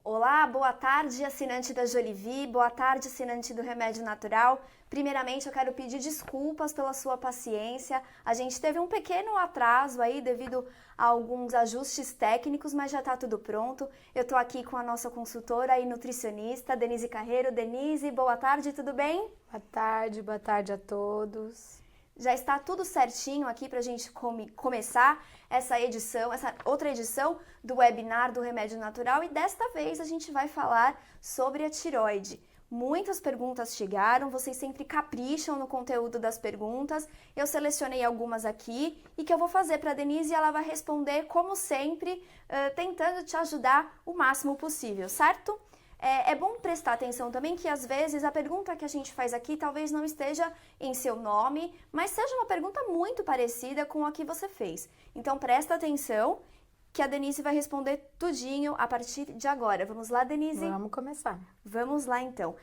Olá, boa tarde, assinante da Jolivie, boa tarde, assinante do Remédio Natural. Primeiramente, eu quero pedir desculpas pela sua paciência. A gente teve um pequeno atraso aí devido a alguns ajustes técnicos, mas já está tudo pronto. Eu estou aqui com a nossa consultora e nutricionista, Denise Carreiro. Denise, boa tarde, tudo bem? Boa tarde a todos. Já está tudo certinho aqui para a gente começar essa outra edição do webinar do Remédio Natural, e desta vez a gente vai falar sobre a tireoide. Muitas perguntas chegaram, vocês sempre capricham no conteúdo das perguntas. Eu selecionei algumas aqui e que eu vou fazer para a Denise, e ela vai responder, como sempre, tentando te ajudar o máximo possível, certo? É bom prestar atenção também que, às vezes, a pergunta que a gente faz aqui talvez não esteja em seu nome, mas seja uma pergunta muito parecida com a que você fez. Então, presta atenção que a Denise vai responder tudinho a partir de agora. Vamos lá, Denise? Vamos começar. Vamos lá, então.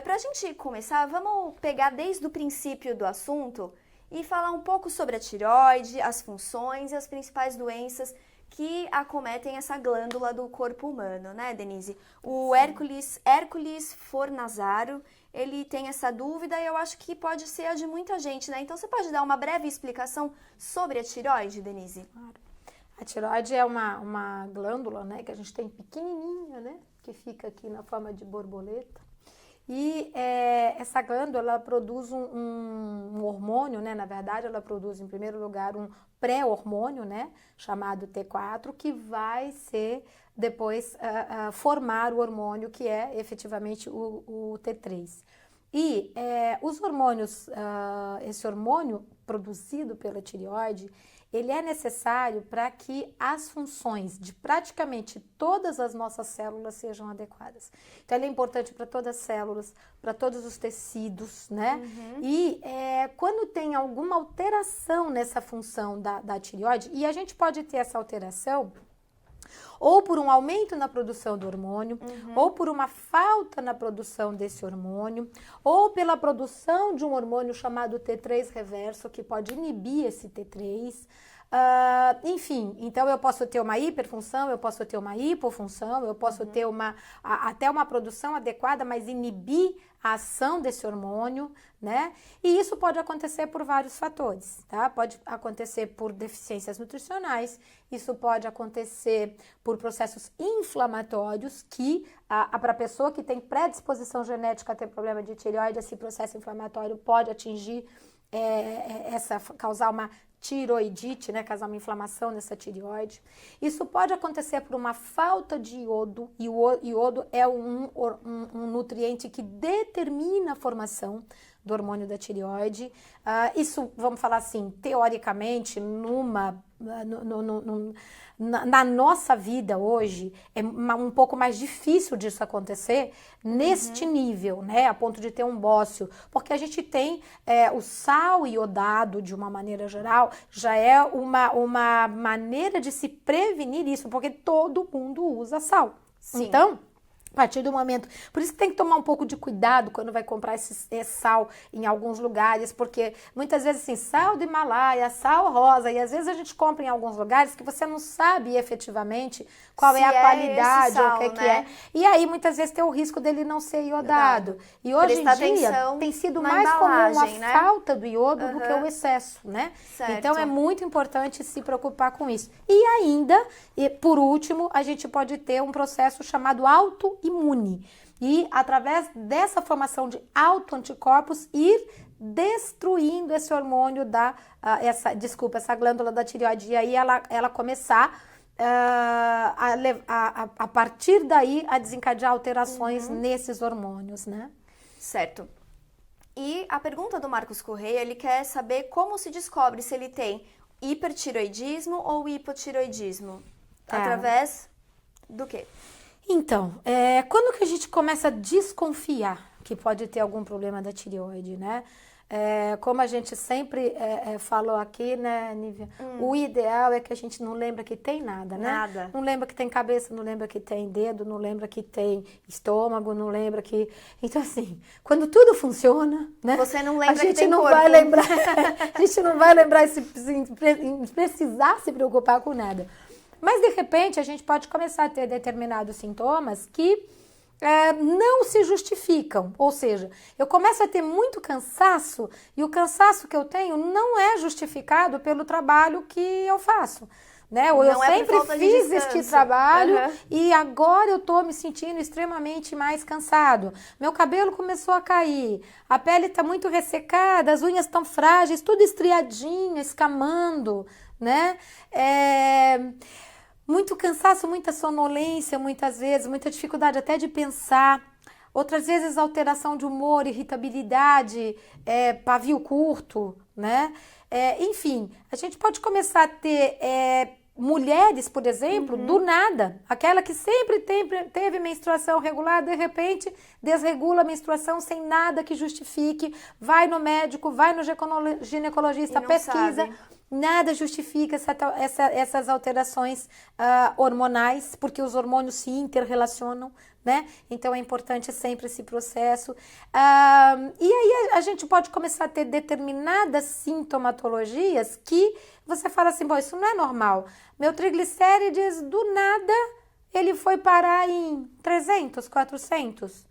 Para a gente começar, vamos pegar desde o princípio do assunto e falar um pouco sobre a tireoide, as funções e as principais doenças que acometem essa glândula do corpo humano, né, Denise? O Hércules Fornazaro, ele tem essa dúvida e eu acho que pode ser a de muita gente, né? Então, você pode dar uma breve explicação sobre a tireoide, Denise? Claro. A tireoide é uma glândula, né, que a gente tem pequenininha, né, que fica aqui na forma de borboleta. E essa glândula, ela produz um hormônio, né? Na verdade, ela produz, em primeiro lugar, um pré-hormônio, né? Chamado T4, que vai ser, depois, formar o hormônio, que é, efetivamente, o T3. E os hormônios, esse hormônio produzido pela tireoide, ele é necessário para que as funções de praticamente todas as nossas células sejam adequadas. Então, ele é importante para todas as células, para todos os tecidos, né? Uhum. E quando tem alguma alteração nessa função da tireoide, e a gente pode ter essa alteração ou por um aumento na produção do hormônio, ou por uma falta na produção desse hormônio, ou pela produção de um hormônio chamado T3 reverso, que pode inibir esse T3. Enfim, então eu posso ter uma hiperfunção, eu posso ter uma hipofunção, eu posso ter até uma produção adequada, mas inibir a ação desse hormônio, né? E isso pode acontecer por vários fatores, tá? Pode acontecer por deficiências nutricionais, isso pode acontecer por processos inflamatórios que, para a pessoa que tem predisposição genética a ter problema de tireoide, esse processo inflamatório pode atingir, causar uma tiroidite, né, causar uma inflamação nessa tireoide. Isso pode acontecer por uma falta de iodo, e o iodo é um nutriente que determina a formação do hormônio da tireoide. Isso, vamos falar assim, teoricamente, na nossa vida hoje, é um pouco mais difícil disso acontecer neste nível, né, a ponto de ter um bócio, porque a gente tem o sal iodado, de uma maneira geral, já é uma maneira de se prevenir isso, porque todo mundo usa sal. Sim. Então, a partir do momento... Por isso que tem que tomar um pouco de cuidado quando vai comprar esse sal em alguns lugares, porque muitas vezes, assim, sal do Himalaia, sal rosa, e às vezes a gente compra em alguns lugares que você não sabe efetivamente qual é a qualidade, sal, ou o que, né? Que é. E aí, muitas vezes, tem o risco dele não ser iodado. E hoje em dia, tem sido mais comum a falta do iodo do que o excesso, né? Certo. Então, é muito importante se preocupar com isso. E ainda, por último, a gente pode ter um processo chamado autoimune. E, através dessa formação de autoanticorpos, ir destruindo esse hormônio essa glândula da tireoide. E aí, ela começar a partir daí a desencadear alterações nesses hormônios, né? Certo. E a pergunta do Marcos Correia, ele quer saber como se descobre se ele tem hipertireoidismo ou hipotireoidismo. Através do quê? Então, quando que a gente começa a desconfiar que pode ter algum problema da tireoide, né? Como a gente sempre falou aqui, né, Nívia? O ideal é que a gente não lembra que tem nada, né? Nada. Não lembra que tem cabeça, não lembra que tem dedo, não lembra que tem estômago, não lembra que... Então, assim, quando tudo funciona, né? Você não lembra que tem corpo. A gente não vai lembrar, precisar se preocupar com nada. Mas, de repente, a gente pode começar a ter determinados sintomas que não se justificam, ou seja, eu começo a ter muito cansaço e o cansaço que eu tenho não é justificado pelo trabalho que eu faço. Né? Ou eu sempre fiz este trabalho e agora eu estou me sentindo extremamente mais cansado. Meu cabelo começou a cair, a pele está muito ressecada, as unhas estão frágeis, tudo estriadinho, escamando, né? Muito cansaço, muita sonolência, muitas vezes, muita dificuldade até de pensar. Outras vezes alteração de humor, irritabilidade, pavio curto, né? Enfim, a gente pode começar a ter mulheres, por exemplo, do nada, aquela que sempre teve menstruação regular, de repente desregula a menstruação sem nada que justifique, vai no médico, vai no ginecologista, pesquisa, nada justifica essas alterações hormonais, porque os hormônios se interrelacionam, né? Então é importante sempre esse processo. E aí a gente pode começar a ter determinadas sintomatologias que você fala assim, bom, isso não é normal. Meu triglicérides, do nada, ele foi parar em 300, 400.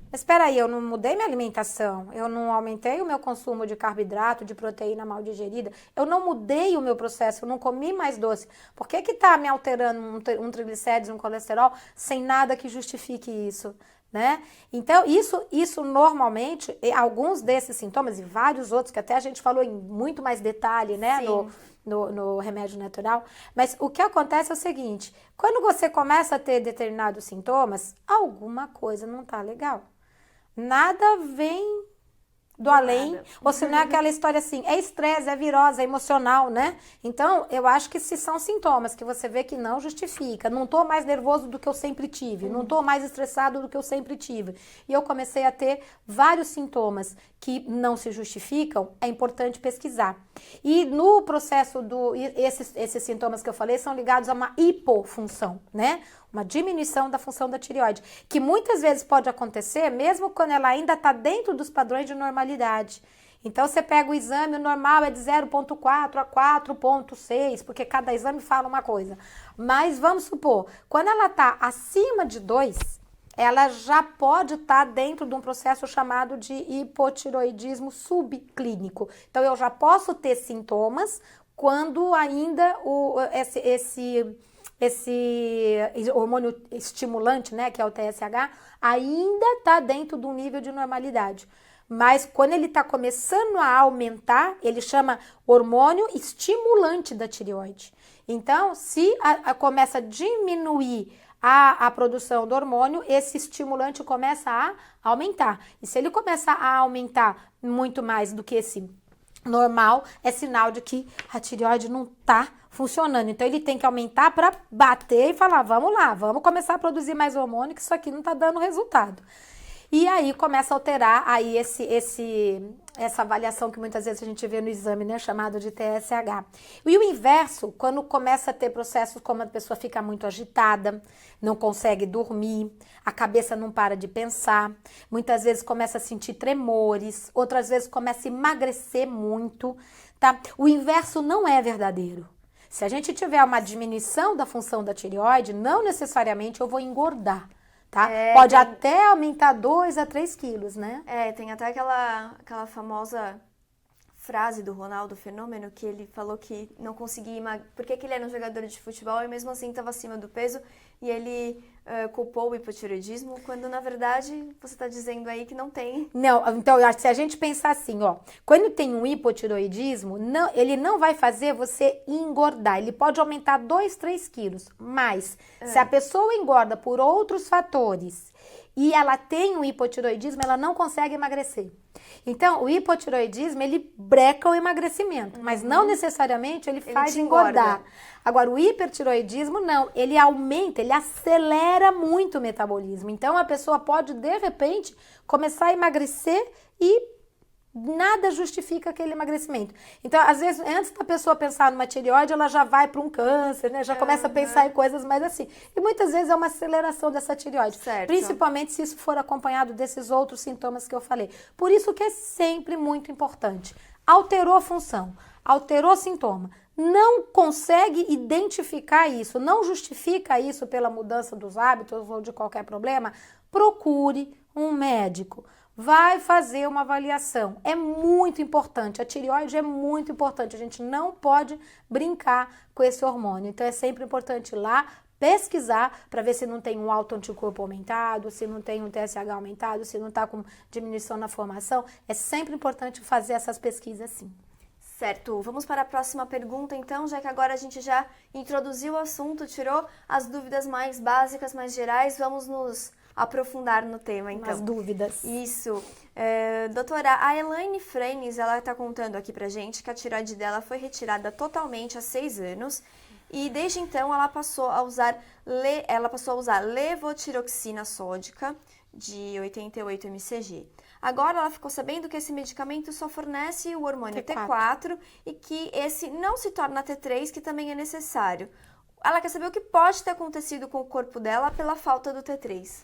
Mas espera aí, eu não mudei minha alimentação, eu não aumentei o meu consumo de carboidrato, de proteína mal digerida, eu não mudei o meu processo, eu não comi mais doce. Por que que tá me alterando um triglicérides, um colesterol, sem nada que justifique isso? Né? Então, isso normalmente, alguns desses sintomas e vários outros, que até a gente falou em muito mais detalhe, né, no remédio natural, mas o que acontece é o seguinte, quando você começa a ter determinados sintomas, alguma coisa não tá legal. Nada vem do além, ou se não é aquela história assim, é estresse, é virose, é emocional, né? Então, eu acho que se são sintomas que você vê que não justifica, não tô mais nervoso do que eu sempre tive, não tô mais estressado do que eu sempre tive, e eu comecei a ter vários sintomas que não se justificam, é importante pesquisar. E no processo esses sintomas que eu falei são ligados a uma hipofunção, né? Uma diminuição da função da tireoide, que muitas vezes pode acontecer mesmo quando ela ainda está dentro dos padrões de normalidade. Então, você pega o exame, o normal é de 0,4 a 4,6, porque cada exame fala uma coisa. Mas vamos supor, quando ela está acima de 2, ela já pode estar dentro de um processo chamado de hipotireoidismo subclínico. Então, eu já posso ter sintomas quando ainda esse hormônio estimulante, né, que é o TSH, ainda está dentro do nível de normalidade. Mas quando ele está começando a aumentar, ele chama hormônio estimulante da tireoide. Então, se começa a diminuir a produção do hormônio, esse estimulante começa a aumentar. E se ele começa a aumentar muito mais do que esse normal, é sinal de que a tireoide não está funcionando. Então, ele tem que aumentar para bater e falar, vamos lá, vamos começar a produzir mais hormônio, que isso aqui não está dando resultado. E aí começa a alterar aí essa avaliação que muitas vezes a gente vê no exame, né, chamado de TSH. E o inverso, quando começa a ter processos como a pessoa fica muito agitada, não consegue dormir, a cabeça não para de pensar, muitas vezes começa a sentir tremores, outras vezes começa a emagrecer muito, tá? O inverso não é verdadeiro. Se a gente tiver uma diminuição da função da tireoide, não necessariamente eu vou engordar. Tá? Pode até aumentar 2 a 3 quilos, né? Tem até aquela famosa frase do Ronaldo Fenômeno, que ele falou que não conseguia emagrecer, porque ele era um jogador de futebol e mesmo assim estava acima do peso, e ele culpou o hipotireoidismo, quando na verdade você está dizendo aí que não tem. Não, então se a gente pensar assim, ó, quando tem um hipotireoidismo, ele não vai fazer você engordar, ele pode aumentar 2, 3 quilos, mas se a pessoa engorda por outros fatores e ela tem um hipotireoidismo, ela não consegue emagrecer. Então, o hipotireoidismo, ele breca o emagrecimento, mas não necessariamente ele faz engordar. Agora, o hipertireoidismo, não, ele aumenta, ele acelera muito o metabolismo. Então, a pessoa pode, de repente, começar a emagrecer e nada justifica aquele emagrecimento. Então, às vezes, antes da pessoa pensar numa tireoide, ela já vai para um câncer, né? Já começa a pensar em coisas mais assim. E muitas vezes é uma aceleração dessa tireoide. Certo. Principalmente se isso for acompanhado desses outros sintomas que eu falei. Por isso que é sempre muito importante. Alterou a função, alterou o sintoma, não consegue identificar isso, não justifica isso pela mudança dos hábitos ou de qualquer problema, procure um médico. Vai fazer uma avaliação. É muito importante. A tireoide é muito importante. A gente não pode brincar com esse hormônio. Então é sempre importante ir lá pesquisar para ver se não tem um alto anticorpo aumentado, se não tem um TSH aumentado, se não está com diminuição na formação. É sempre importante fazer essas pesquisas sim. Certo, vamos para a próxima pergunta então, já que agora a gente já introduziu o assunto, tirou as dúvidas mais básicas, mais gerais, vamos nos aprofundar no tema então. As dúvidas. Isso. Doutora, a Elaine Freines, ela está contando aqui pra gente que a tireoide dela foi retirada totalmente há 6 anos e desde então ela passou a usar levotiroxina sódica de 88 mcg. Agora ela ficou sabendo que esse medicamento só fornece o hormônio T4 e que esse não se torna T3, que também é necessário. Ela quer saber o que pode ter acontecido com o corpo dela pela falta do T3.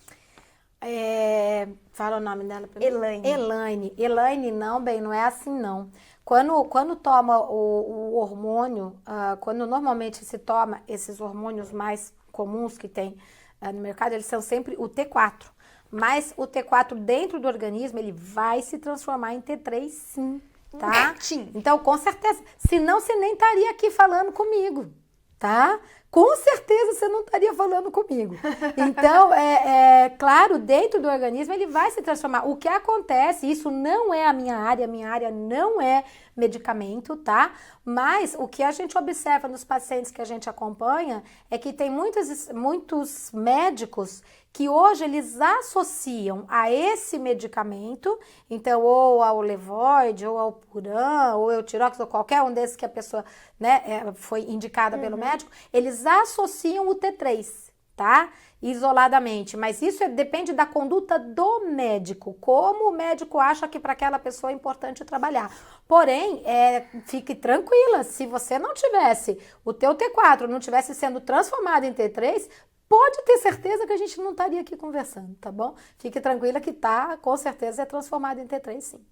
Fala o nome dela pra mim. Elaine. Elaine, não, bem, não é assim não. Quando toma o hormônio, quando normalmente se toma esses hormônios mais comuns que tem no mercado, eles são sempre o T4. Mas o T4 dentro do organismo, ele vai se transformar em T3 sim, tá? Então, com certeza. Senão, você nem estaria aqui falando comigo, tá? Com certeza você não estaria falando comigo. Então, claro, dentro do organismo ele vai se transformar. O que acontece, isso não é a minha área não é medicamento, tá? Mas o que a gente observa nos pacientes que a gente acompanha é que tem muitos médicos que hoje eles associam a esse medicamento, então ou ao Levoide, ou ao Puran, ou ao Tirox, ou qualquer um desses que a pessoa, né, foi indicada pelo médico, eles associam o T3, tá? Isoladamente, mas isso depende da conduta do médico, como o médico acha que para aquela pessoa é importante trabalhar. Porém, fique tranquila, se você não tivesse o teu T4, não tivesse sendo transformado em T3, pode ter certeza que a gente não estaria aqui conversando, tá bom? Fique tranquila que com certeza é transformado em T3 sim.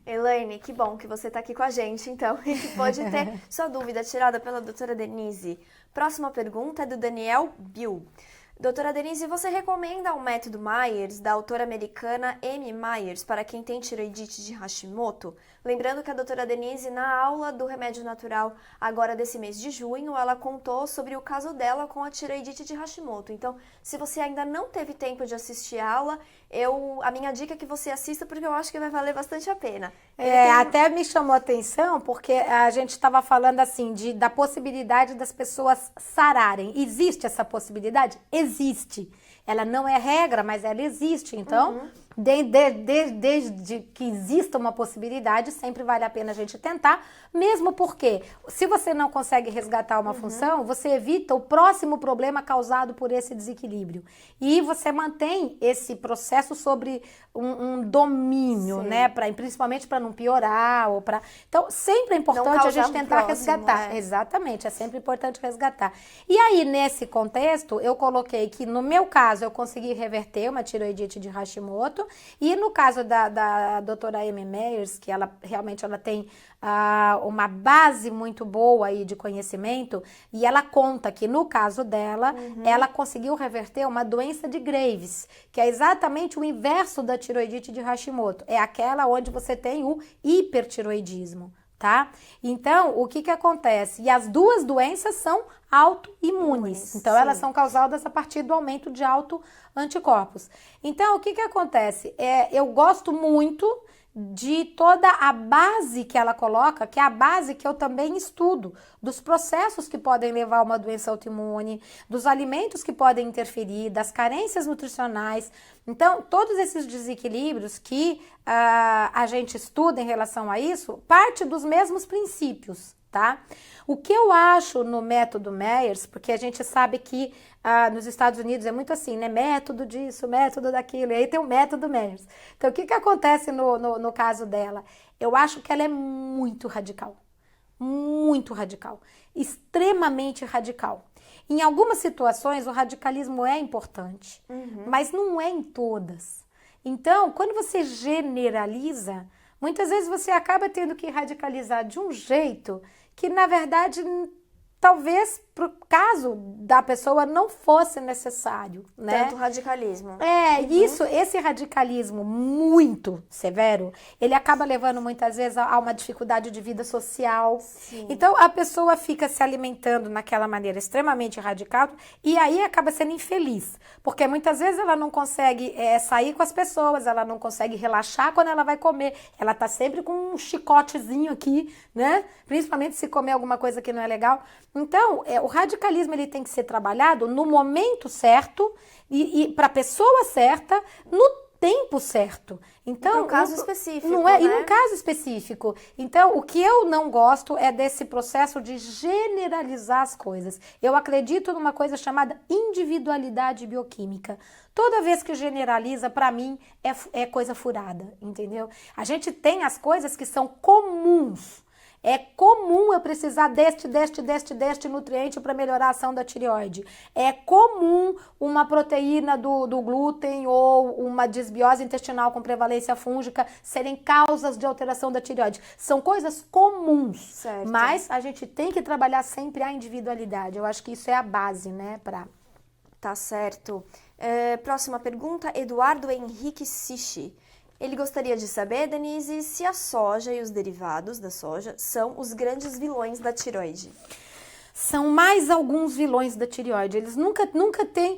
Elaine, que bom que você está aqui com a gente, então, e que pode ter sua dúvida tirada pela doutora Denise. Próxima pergunta é do Daniel Bill. Doutora Denise, você recomenda o método Myers, da autora americana Amy Myers, para quem tem tireoidite de Hashimoto? Lembrando que a doutora Denise, na aula do Remédio Natural, agora desse mês de junho, ela contou sobre o caso dela com a tireoidite de Hashimoto. Então, se você ainda não teve tempo de assistir a aula, a minha dica é que você assista, porque eu acho que vai valer bastante a pena. Até me chamou a atenção, porque a gente estava falando assim, da possibilidade das pessoas sararem. Existe essa possibilidade? Existe. Ela não é regra, mas ela existe. Então, desde que exista uma possibilidade, sempre vale a pena a gente tentar, mesmo porque se você não consegue resgatar uma função, você evita o próximo problema causado por esse desequilíbrio. E você mantém esse processo sobre um domínio, né? Principalmente para não piorar. Então, sempre é importante a gente tentar resgatar. Exatamente, é sempre importante resgatar. E aí, nesse contexto, eu coloquei que, no meu caso, eu consegui reverter uma tireoidite de Hashimoto. E no caso da doutora Amy Myers, que ela realmente tem uma base muito boa aí de conhecimento, e ela conta que no caso dela, ela conseguiu reverter uma doença de Graves, que é exatamente o inverso da tireoidite de Hashimoto. É aquela onde você tem o hipertireoidismo, tá? Então, o que acontece? E as duas doenças são autoimunes. Então, elas são causadas a partir do aumento de autoanticorpos. Então, o que acontece? Eu gosto muito de toda a base que ela coloca, que é a base que eu também estudo, dos processos que podem levar a uma doença autoimune, dos alimentos que podem interferir, das carências nutricionais. Então, todos esses desequilíbrios que a gente estuda em relação a isso, parte dos mesmos princípios, tá? O que eu acho no método Myers, porque a gente sabe que nos Estados Unidos é muito assim, né? Método disso, método daquilo, e aí tem o método Myers. Então, o que acontece no caso dela? Eu acho que ela é muito radical, extremamente radical. Em algumas situações, o radicalismo é importante, mas não é em todas. Então, quando você generaliza, muitas vezes você acaba tendo que radicalizar de um jeito que na verdade talvez pro caso da pessoa não fosse necessário, né? Tanto radicalismo. Esse radicalismo muito severo, ele acaba levando muitas vezes a uma dificuldade de vida social. Sim. Então a pessoa fica se alimentando naquela maneira extremamente radical e aí acaba sendo infeliz, porque muitas vezes ela não consegue sair com as pessoas, ela não consegue relaxar quando ela vai comer, ela tá sempre com um chicotezinho aqui, né? Principalmente se comer alguma coisa que não é legal. Então, o radicalismo ele tem que ser trabalhado no momento certo e para a pessoa certa, no tempo certo. Então, no caso específico, não é, né? E num caso específico. Então, o que eu não gosto é desse processo de generalizar as coisas. Eu acredito numa coisa chamada individualidade bioquímica. Toda vez que generaliza, para mim, é coisa furada, entendeu? A gente tem as coisas que são comuns. É comum eu precisar deste nutriente para melhorar a ação da tireoide. É comum uma proteína do glúten ou uma disbiose intestinal com prevalência fúngica serem causas de alteração da tireoide. São coisas comuns, certo. Mas a gente tem que trabalhar sempre a individualidade. Eu acho que isso é a base, né? Tá certo. Próxima pergunta, Eduardo Henrique Sichi. Ele gostaria de saber, Denise, se a soja e os derivados da soja são os grandes vilões da tireoide. São mais alguns vilões da tireoide. Eles nunca têm...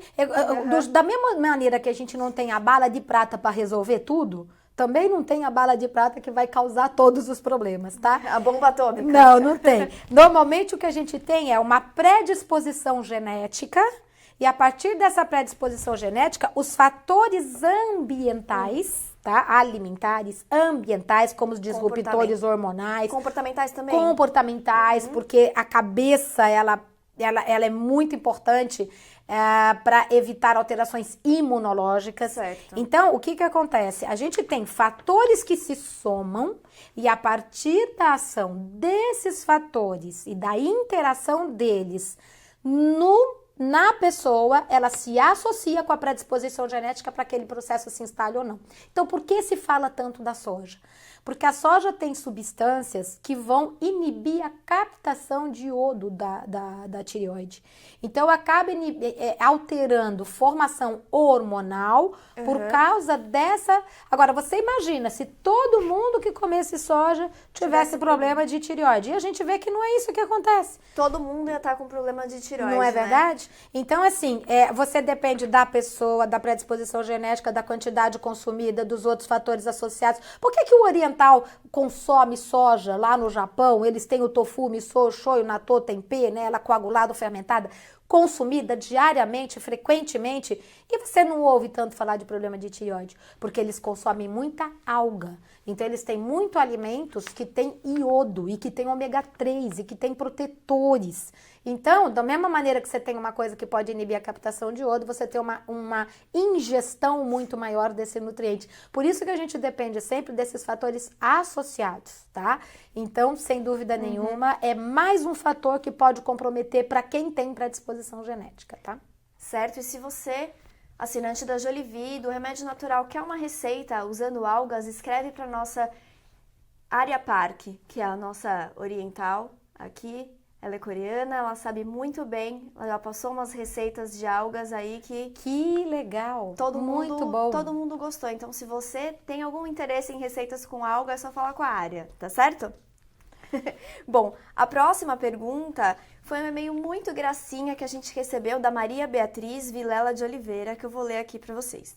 Da mesma maneira que a gente não tem a bala de prata para resolver tudo, também não tem a bala de prata que vai causar todos os problemas, tá? A bomba atômica. Não tem. Normalmente o que a gente tem é uma predisposição genética e a partir dessa predisposição genética, os fatores ambientais... Tá? Alimentares, ambientais, como os disruptores hormonais. Comportamentais também? Comportamentais, porque a cabeça, ela é muito importante para evitar alterações imunológicas. Certo. Então, o que acontece? A gente tem fatores que se somam e a partir da ação desses fatores e da interação deles na pessoa, ela se associa com a predisposição genética para aquele processo se instale ou não. Então, por que se fala tanto da soja? Porque a soja tem substâncias que vão inibir a captação de iodo da tireoide. Então, acaba alterando formação hormonal por causa dessa... Agora, você imagina se todo mundo que comesse soja tivesse problema de tireoide. E a gente vê que não é isso que acontece. Todo mundo ia estar com problema de tireoide, não é verdade? Né? Então, assim, você depende da pessoa, da predisposição genética, da quantidade consumida, dos outros fatores associados. Por que o oriental consome soja lá no Japão? Eles têm o tofu, miso, shoyu, natto, tempê, né? Ela coagulada ou fermentada, consumida diariamente, frequentemente, e você não ouve tanto falar de problema de tireoide, porque eles consomem muita alga. Então, eles têm muito alimentos que têm iodo e que têm ômega 3 e que têm protetores. Então, da mesma maneira que você tem uma coisa que pode inibir a captação de iodo, você tem uma ingestão muito maior desse nutriente. Por isso que a gente depende sempre desses fatores associados, tá? Então, sem dúvida nenhuma, é mais um fator que pode comprometer para quem tem predisposição genética, tá? Certo, e se você, assinante da Jolivie, do Remédio Natural, quer uma receita usando algas, escreve para nossa Arya Park, que é a nossa oriental aqui. Ela é coreana, ela sabe muito bem, ela já passou umas receitas de algas aí que legal, muito bom. Todo mundo gostou. Então, se você tem algum interesse em receitas com alga, é só falar com a Arya, tá certo? Bom, a próxima pergunta foi um e-mail muito gracinha que a gente recebeu da Maria Beatriz Vilela de Oliveira, que eu vou ler aqui para vocês.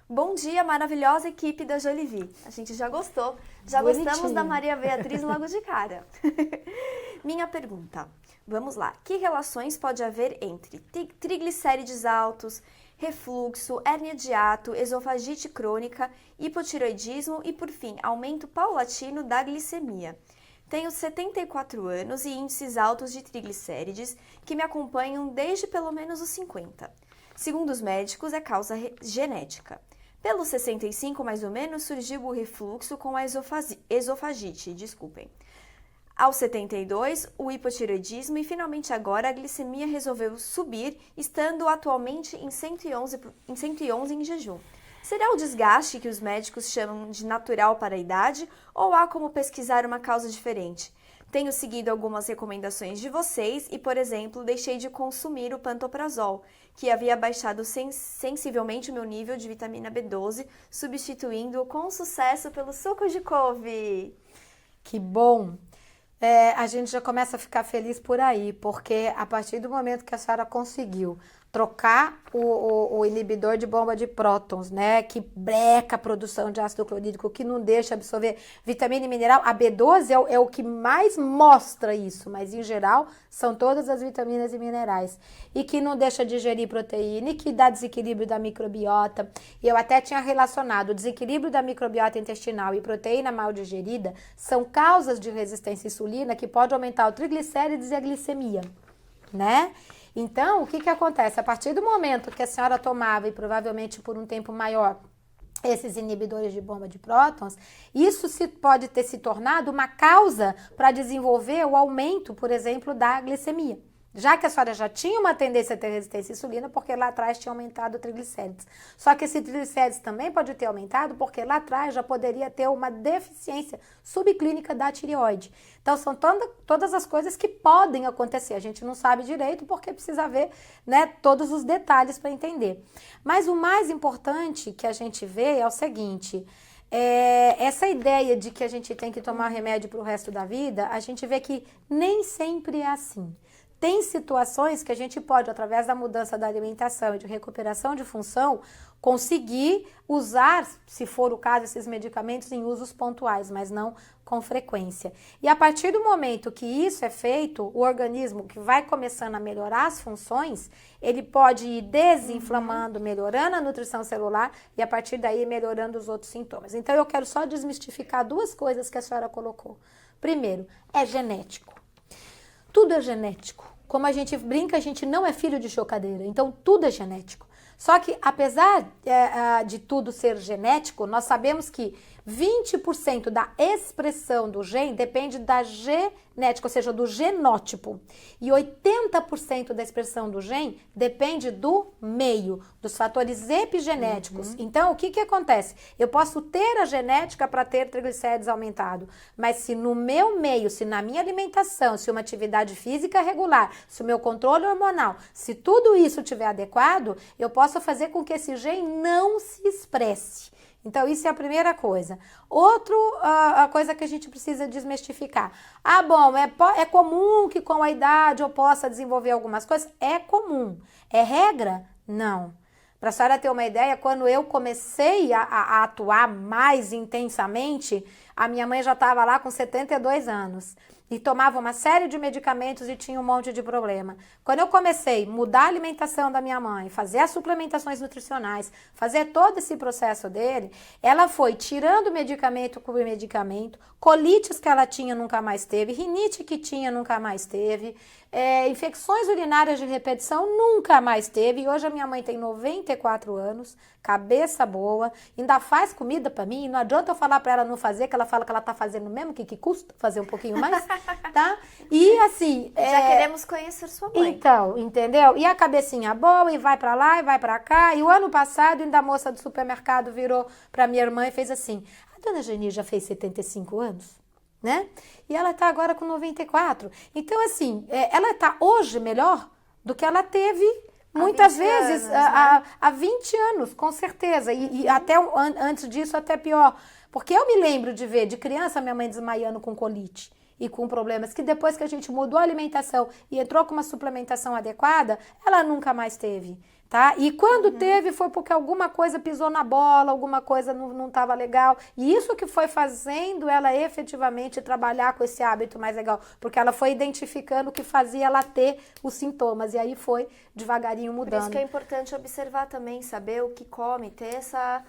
Bom dia, maravilhosa equipe da Jolivie. A gente já gostou, gostamos da Maria Beatriz logo de cara. Minha pergunta, vamos lá. Que relações pode haver entre triglicérides altos, refluxo, hérnia de hiato, esofagite crônica, hipotireoidismo e, por fim, aumento paulatino da glicemia? Tenho 74 anos e índices altos de triglicérides que me acompanham desde pelo menos os 50. Segundo os médicos, é causa genética. Pelos 65, mais ou menos, surgiu o refluxo com a esofagite, Aos 72, o hipotireoidismo e finalmente agora a glicemia resolveu subir, estando atualmente em 111 em jejum. Será o desgaste que os médicos chamam de natural para a idade ou há como pesquisar uma causa diferente? Tenho seguido algumas recomendações de vocês e, por exemplo, deixei de consumir o pantoprazol, que havia baixado sensivelmente o meu nível de vitamina B12, substituindo-o com sucesso pelo suco de couve. Que bom! A gente já começa a ficar feliz por aí, porque a partir do momento que a senhora conseguiu trocar o inibidor de bomba de prótons, né, que breca a produção de ácido clorídrico, que não deixa absorver vitamina e mineral, a B12 é o que mais mostra isso, mas em geral são todas as vitaminas e minerais, e que não deixa digerir proteína, e que dá desequilíbrio da microbiota. E eu até tinha relacionado o desequilíbrio da microbiota intestinal e proteína mal digerida são causas de resistência à insulina que pode aumentar o triglicérides e a glicemia, né? Então, o que acontece? A partir do momento que a senhora tomava, e provavelmente por um tempo maior, esses inibidores de bomba de prótons, isso pode ter se tornado uma causa para desenvolver o aumento, por exemplo, da glicemia. Já que a senhora já tinha uma tendência a ter resistência à insulina, porque lá atrás tinha aumentado o triglicérides. Só que esse triglicérides também pode ter aumentado, porque lá atrás já poderia ter uma deficiência subclínica da tireoide. Então, são todas as coisas que podem acontecer. A gente não sabe direito, porque precisa ver, né, todos os detalhes para entender. Mas o mais importante que a gente vê é o seguinte: essa ideia de que a gente tem que tomar remédio para o resto da vida, a gente vê que nem sempre é assim. Tem situações que a gente pode, através da mudança da alimentação e de recuperação de função, conseguir usar, se for o caso, esses medicamentos em usos pontuais, mas não com frequência. E a partir do momento que isso é feito, o organismo que vai começando a melhorar as funções, ele pode ir desinflamando, melhorando a nutrição celular e a partir daí melhorando os outros sintomas. Então eu quero só desmistificar duas coisas que a senhora colocou. Primeiro, é genético. Tudo é genético. Como a gente brinca, a gente não é filho de chocadeira, então tudo é genético. Só que, apesar de tudo ser genético, nós sabemos que 20% da expressão do gene depende da genética, ou seja, do genótipo. E 80% da expressão do gene depende do meio, dos fatores epigenéticos. Então, o que acontece? Eu posso ter a genética para ter triglicérides aumentado, mas se no meu meio, se na minha alimentação, se uma atividade física regular, se o meu controle hormonal, se tudo isso estiver adequado, eu posso fazer com que esse gene não se expresse. Então, isso é a primeira coisa. A coisa que a gente precisa desmistificar. Ah, bom, é comum que com a idade eu possa desenvolver algumas coisas? É comum. É regra? Não. Para a senhora ter uma ideia, quando eu comecei a atuar mais intensamente, a minha mãe já estava lá com 72 anos. E tomava uma série de medicamentos e tinha um monte de problema. Quando eu comecei a mudar a alimentação da minha mãe, fazer as suplementações nutricionais, fazer todo esse processo dele, ela foi tirando medicamento por medicamento, colites que ela tinha nunca mais teve, rinite que tinha nunca mais teve, infecções urinárias de repetição nunca mais teve. E hoje a minha mãe tem 94 anos, cabeça boa, ainda faz comida para mim. Não adianta eu falar para ela não fazer, que ela fala que ela tá fazendo mesmo, que custa fazer um pouquinho mais, tá? E assim... Já queremos conhecer sua mãe. Então, entendeu? E a cabecinha boa, e vai para lá, e vai para cá. E o ano passado, ainda a moça do supermercado virou para minha irmã e fez assim: a dona Geni já fez 75 anos? Né? E ela tá agora com 94. Então, assim, ela tá hoje melhor do que ela teve muitas vezes há 20 anos, com certeza. E até antes disso, até pior. Porque eu me lembro de ver de criança minha mãe desmaiando com colite e com problemas que depois que a gente mudou a alimentação e entrou com uma suplementação adequada, ela nunca mais teve. Tá? E quando teve foi porque alguma coisa pisou na bola, alguma coisa não estava legal. E isso que foi fazendo ela efetivamente trabalhar com esse hábito mais legal. Porque ela foi identificando o que fazia ela ter os sintomas. E aí foi devagarinho mudando. Por isso que é importante observar também, saber o que come, ter essa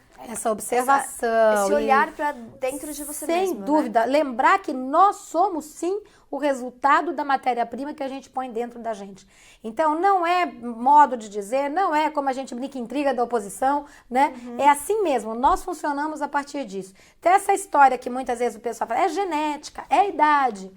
observação. Esse olhar para dentro de você mesmo. Sem dúvida. Né? Lembrar que nós somos, sim, o resultado da matéria-prima que a gente põe dentro da gente. Então, não é modo de dizer, não é como a gente brinca, intriga da oposição, né? É assim mesmo, nós funcionamos a partir disso. Então, essa história que muitas vezes o pessoal fala, é genética, é idade.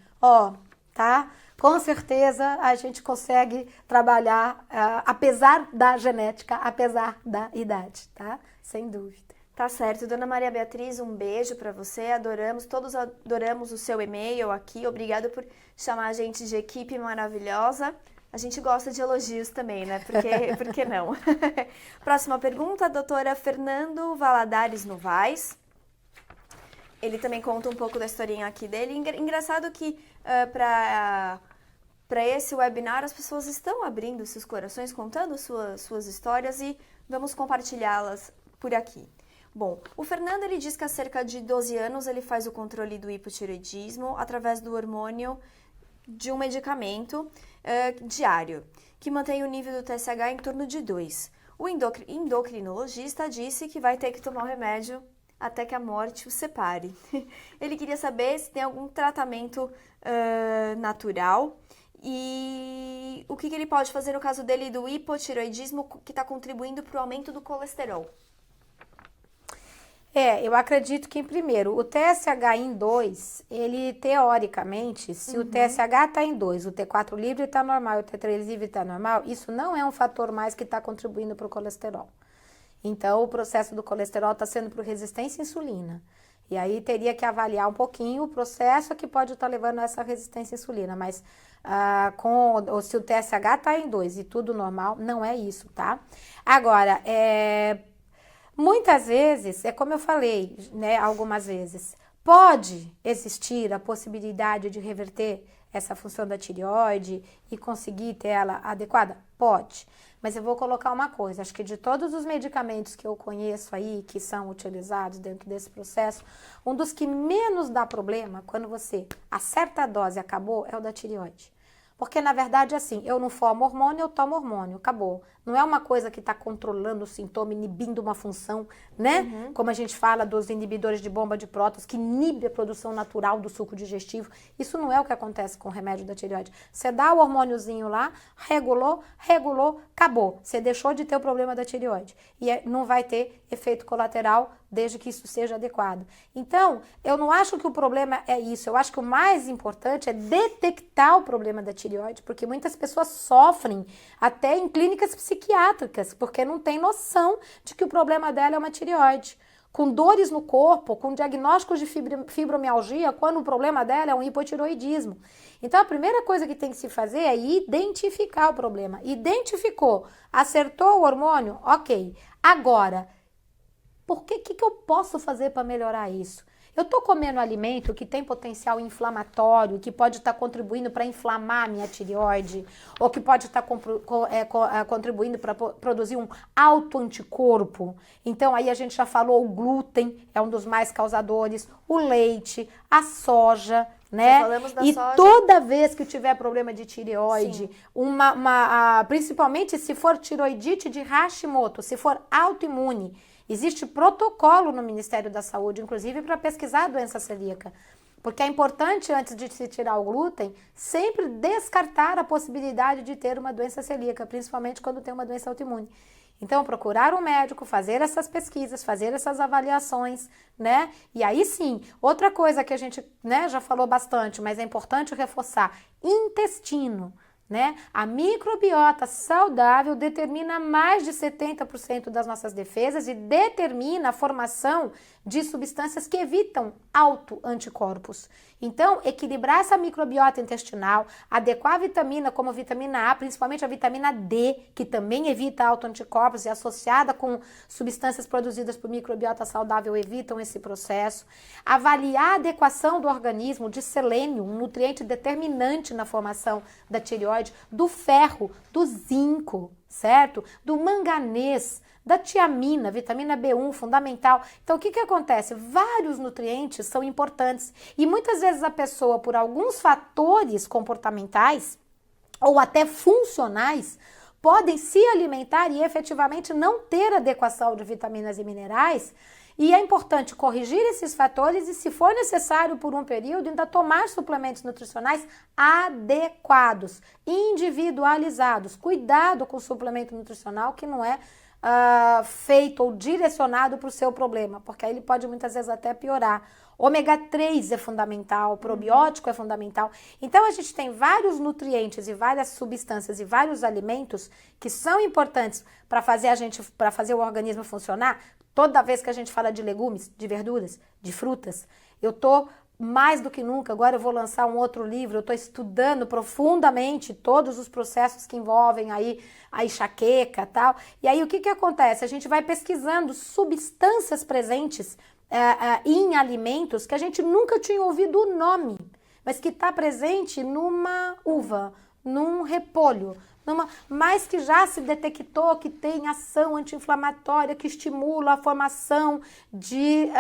Tá? Com certeza a gente consegue trabalhar, apesar da genética, apesar da idade, tá? Sem dúvida. Tá certo, Dona Maria Beatriz, um beijo para você, adoramos, todos adoramos o seu e-mail aqui, obrigado por chamar a gente de equipe maravilhosa. A gente gosta de elogios também, né? Por que não? Próxima pergunta, doutora Fernando Valadares Novaes. Ele também conta um pouco da historinha aqui dele. Engraçado que para esse webinar as pessoas estão abrindo seus corações, contando suas histórias e vamos compartilhá-las por aqui. Bom, o Fernando ele diz que há cerca de 12 anos ele faz o controle do hipotireoidismo através do hormônio de um medicamento diário, que mantém o nível do TSH em torno de 2. O endocrinologista disse que vai ter que tomar o remédio até que a morte o separe. Ele queria saber se tem algum tratamento natural e o que ele pode fazer no caso dele do hipotireoidismo que está contribuindo para o aumento do colesterol. Eu acredito que, primeiro, o TSH em 2, ele teoricamente, se o TSH está em 2, o T4 livre está normal, o T3 livre está normal, isso não é um fator mais que está contribuindo para o colesterol. Então, o processo do colesterol está sendo por resistência à insulina. E aí teria que avaliar um pouquinho o processo que pode estar levando a essa resistência à insulina. Mas se o TSH está em 2 e tudo normal, não é isso, tá? Agora, muitas vezes, é como eu falei, né, algumas vezes, pode existir a possibilidade de reverter essa função da tireoide e conseguir ter ela adequada? Pode. Mas eu vou colocar uma coisa, acho que de todos os medicamentos que eu conheço aí, que são utilizados dentro desse processo, um dos que menos dá problema, quando você acerta a dose e acabou, é o da tireoide. Porque, na verdade, assim, eu não formo hormônio, eu tomo hormônio, acabou. Não é uma coisa que está controlando o sintoma, inibindo uma função, né? Como a gente fala dos inibidores de bomba de prótons, que inibe a produção natural do suco digestivo. Isso não é o que acontece com o remédio da tireoide. Você dá o hormôniozinho lá, regulou, acabou. Você deixou de ter o problema da tireoide. E não vai ter efeito colateral desde que isso seja adequado. Então, eu não acho que o problema é isso. Eu acho que o mais importante é detectar o problema da tireoide, porque muitas pessoas sofrem até em clínicas psiquiátricas, porque não tem noção de que o problema dela é uma tireoide. Com dores no corpo, com diagnósticos de fibromialgia, quando o problema dela é um hipotireoidismo. Então, a primeira coisa que tem que se fazer é identificar o problema. Identificou, acertou o hormônio? Ok. Agora, o que eu posso fazer para melhorar isso? Eu estou comendo alimento que tem potencial inflamatório, que pode estar contribuindo para inflamar a minha tireoide, ou que pode estar contribuindo para produzir um autoanticorpo. Então, aí a gente já falou, o glúten é um dos mais causadores, o leite, a soja, né? E soja. Toda vez que tiver problema de tireoide, principalmente se for tiroidite de Hashimoto, se for autoimune, existe protocolo no Ministério da Saúde, inclusive para pesquisar a doença celíaca. Porque é importante, antes de se tirar o glúten, sempre descartar a possibilidade de ter uma doença celíaca, principalmente quando tem uma doença autoimune. Então, procurar um médico, fazer essas pesquisas, fazer essas avaliações, né? E aí sim, outra coisa que a gente, né, já falou bastante, mas é importante reforçar, intestino. Né? A microbiota saudável determina mais de 70% das nossas defesas e determina a formação de substâncias que evitam autoanticorpos. Então, equilibrar essa microbiota intestinal, adequar a vitamina como a vitamina A, principalmente a vitamina D, que também evita autoanticorpos e associada com substâncias produzidas por microbiota saudável evitam esse processo. Avaliar a adequação do organismo de selênio, um nutriente determinante na formação da tireoide, do ferro, do zinco, certo? Do manganês, da tiamina, vitamina B1, fundamental. Então, o que acontece? Vários nutrientes são importantes e muitas vezes a pessoa, por alguns fatores comportamentais ou até funcionais, podem se alimentar e efetivamente não ter adequação de vitaminas e minerais. E é importante corrigir esses fatores e, se for necessário por um período, ainda tomar suplementos nutricionais adequados, individualizados. Cuidado com o suplemento nutricional que não é feito ou direcionado para o seu problema, porque aí ele pode muitas vezes até piorar. Ômega 3 é fundamental, probiótico é fundamental. Então a gente tem vários nutrientes e várias substâncias e vários alimentos que são importantes para fazer o organismo funcionar. Toda vez que a gente fala de legumes, de verduras, de frutas, eu tô mais do que nunca, agora eu vou lançar um outro livro, eu estou estudando profundamente todos os processos que envolvem aí a enxaqueca e tal. E aí o que acontece? A gente vai pesquisando substâncias presentes em alimentos que a gente nunca tinha ouvido o nome, mas que está presente numa uva, num repolho, mas que já se detectou que tem ação anti-inflamatória, que estimula a formação de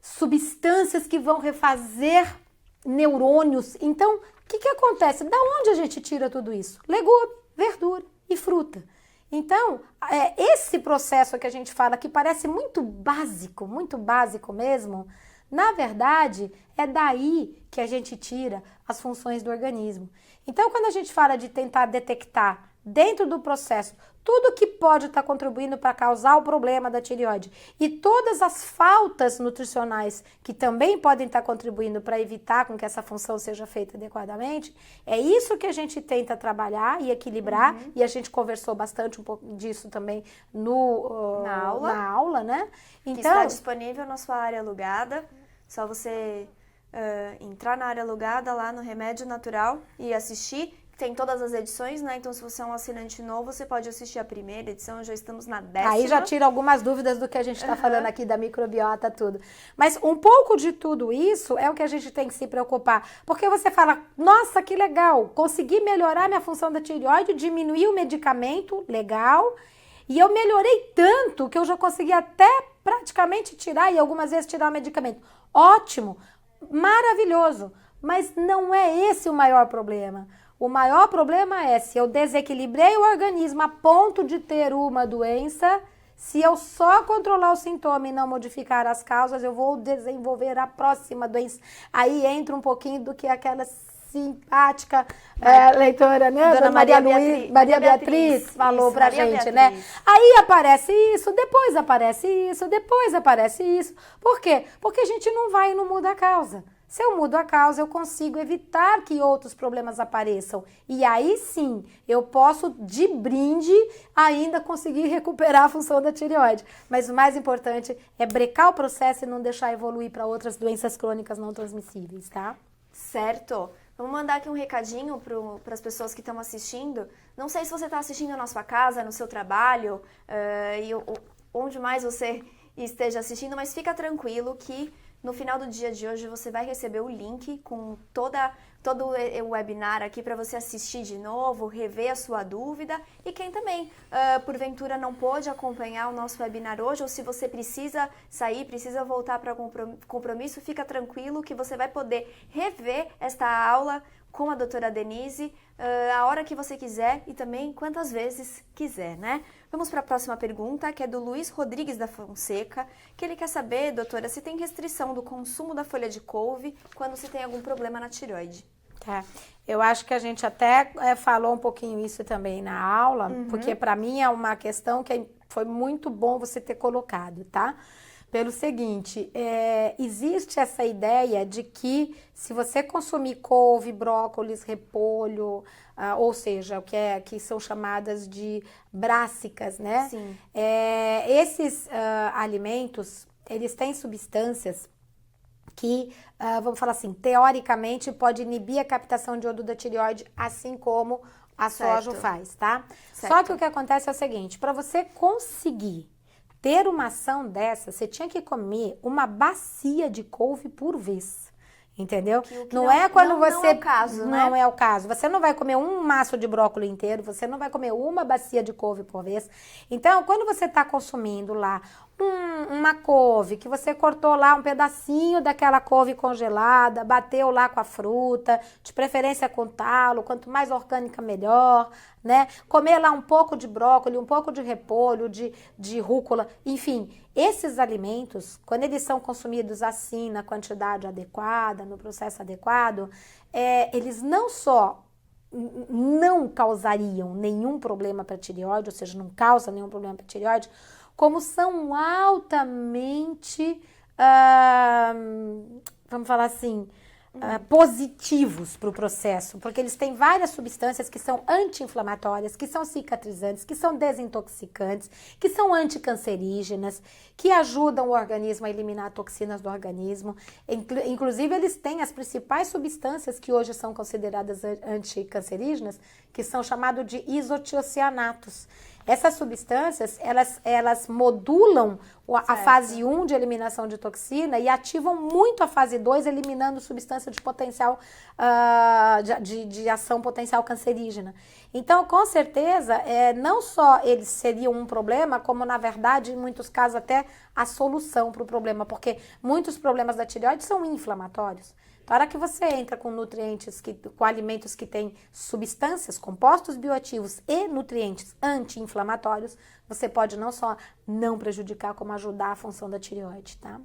substâncias que vão refazer neurônios. Então, o que acontece? Da onde a gente tira tudo isso? Legume, verdura e fruta. Então, esse processo que a gente fala que parece muito básico mesmo, na verdade, é daí que a gente tira as funções do organismo. Então, quando a gente fala de tentar detectar dentro do processo tudo que pode estar contribuindo para causar o problema da tireoide e todas as faltas nutricionais que também podem estar contribuindo para evitar com que essa função seja feita adequadamente, é isso que a gente tenta trabalhar e equilibrar, e a gente conversou bastante um pouco disso também na aula, né? Então, que está disponível na sua área alugada, só você entrar na área alugada lá no Remédio Natural e assistir. Tem todas as edições, né? Então, se você é um assinante novo, você pode assistir a primeira edição, já estamos na 10ª. Aí já tira algumas dúvidas do que a gente está falando aqui da microbiota, tudo. Mas um pouco de tudo isso é o que a gente tem que se preocupar. Porque você fala, nossa, que legal, consegui melhorar minha função da tireoide, diminuir o medicamento, legal. E eu melhorei tanto que eu já consegui até praticamente tirar, e algumas vezes tirar o medicamento. Ótimo, maravilhoso. Mas não é esse o maior problema. O maior problema é se eu desequilibrei o organismo a ponto de ter uma doença, se eu só controlar o sintoma e não modificar as causas, eu vou desenvolver a próxima doença. Aí entra um pouquinho do que aquela simpática leitora, né? Dona Maria Beatriz falou isso, pra gente, né? Aí aparece isso, depois aparece isso, depois aparece isso. Por quê? Porque a gente não vai e não muda a causa. Se eu mudo a causa, eu consigo evitar que outros problemas apareçam. E aí sim, eu posso, de brinde, ainda conseguir recuperar a função da tireoide. Mas o mais importante é brecar o processo e não deixar evoluir para outras doenças crônicas não transmissíveis, tá? Certo. Vamos mandar aqui um recadinho para as pessoas que estão assistindo. Não sei se você está assistindo na sua casa, no seu trabalho, e onde mais você esteja assistindo, mas fica tranquilo que no final do dia de hoje você vai receber o link com todo o webinar aqui para você assistir de novo, rever a sua dúvida. E quem também, porventura, não pôde acompanhar o nosso webinar hoje, ou se você precisa sair, precisa voltar para compromisso, fica tranquilo que você vai poder rever esta aula com a doutora Denise a hora que você quiser e também quantas vezes quiser, né? Vamos para a próxima pergunta, que é do Luiz Rodrigues da Fonseca, que ele quer saber, doutora, se tem restrição do consumo da folha de couve quando se tem algum problema na tireoide. Tá. Eu acho que a gente até falou um pouquinho isso também na aula, porque para mim é uma questão que foi muito bom você ter colocado, tá? Pelo seguinte, existe essa ideia de que se você consumir couve, brócolis, repolho, ou seja, que são chamadas de brássicas, né? Sim. Esses alimentos, eles têm substâncias que, vamos falar assim, teoricamente pode inibir a captação de iodo da tireoide, assim como a soja faz, tá? Certo. Só que o que acontece é o seguinte, para você conseguir ter uma ação dessa, você tinha que comer uma bacia de couve por vez. Entendeu? Não é quando você... Não é o caso, né? Não é o caso. Você não vai comer um maço de brócolis inteiro, você não vai comer uma bacia de couve por vez. Então, quando você está consumindo lá uma couve, que você cortou lá um pedacinho daquela couve congelada, bateu lá com a fruta, de preferência com talo, quanto mais orgânica melhor, né? Comer lá um pouco de brócolis, um pouco de repolho, de rúcula, enfim, esses alimentos, quando eles são consumidos assim, na quantidade adequada, no processo adequado, eles não só não causariam nenhum problema para a tireoide, ou seja, não causa nenhum problema para a tireoide, como são altamente, vamos falar assim, positivos para o processo, porque eles têm várias substâncias que são anti-inflamatórias, que são cicatrizantes, que são desintoxicantes, que são anticancerígenas, que ajudam o organismo a eliminar toxinas do organismo. Inclusive, eles têm as principais substâncias que hoje são consideradas anticancerígenas, que são chamados de isotiocianatos. Essas substâncias, elas modulam a fase 1 de eliminação de toxina e ativam muito a fase 2, eliminando substância de potencial, de ação potencial cancerígena. Então, com certeza, não só eles seriam um problema, como, na verdade, em muitos casos, até a solução para o problema, porque muitos problemas da tireoide são inflamatórios. Na hora que você entra com nutrientes, com alimentos que têm substâncias, compostos bioativos e nutrientes anti-inflamatórios, você pode não só não prejudicar, como ajudar a função da tireoide, tá?